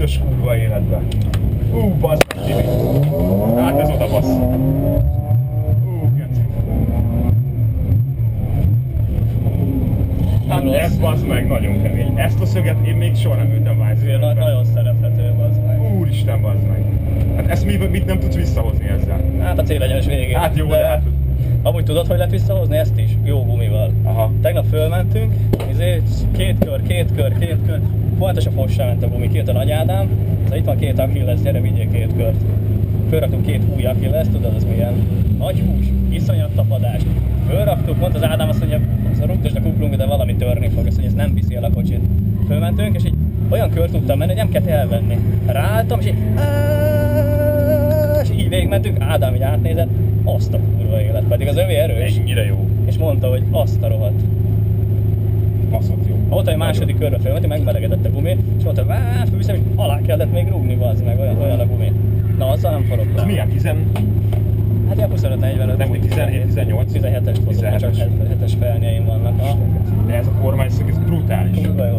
Büdös kurva életben. Bassz meg, Tibi. Hát ez oda bassz. Geci. Hát ez bassz meg nagyon kemény. Ezt a szöget én még soha nem ültem vájzőjelben. Nagyon szerethető, bazd meg. Úristen, bassz meg. Hát ezt mit nem tudsz visszahozni ezzel? Hát a célegyenes végén. Hát jó, de hát... Amúgy tudod, hogy lehet visszahozni ezt is? Jó gumival. Aha. Tegnap fölmentünk, két kör. Pontosan fossá ment a gumi, kijött a Nagy Ádám, szóval itt van 2 Achilles, gyere vigyél 2 kört. Fölraktunk 2 új Achilles, tudod az milyen? Nagy hús, iszonyat tapadás. Fölraktuk, mondta az Ádám azt mondja, rúgdosd a kuplunk, de valami törni fog, azt mondja, ez nem viszi el a kocsit. Fölmentünk, és így olyan kört tudtam menni, hogy nem kellett elvenni. Ráálltam, és így végigmentünk, Ádám így átnézett, azt a kurva élet, pedig az övé erős. Ennyire jó. És mondta, hogy azt a rohadt. Baszott jó. Ott egy második körbe fölmentünk, megmelegedett a gumi, és mondta, fölviszem, és alá kellett még rúgni, bazd meg, olyan a gumi. Na, azzal nem forogtam. Ez milyen? 10? Hát ilyen 25-45. Nem, hogy 17-18? 17-es fozom, csak 7-es felnyeim vannak. De ez a kormányszög, ez brutális. Kurva jó,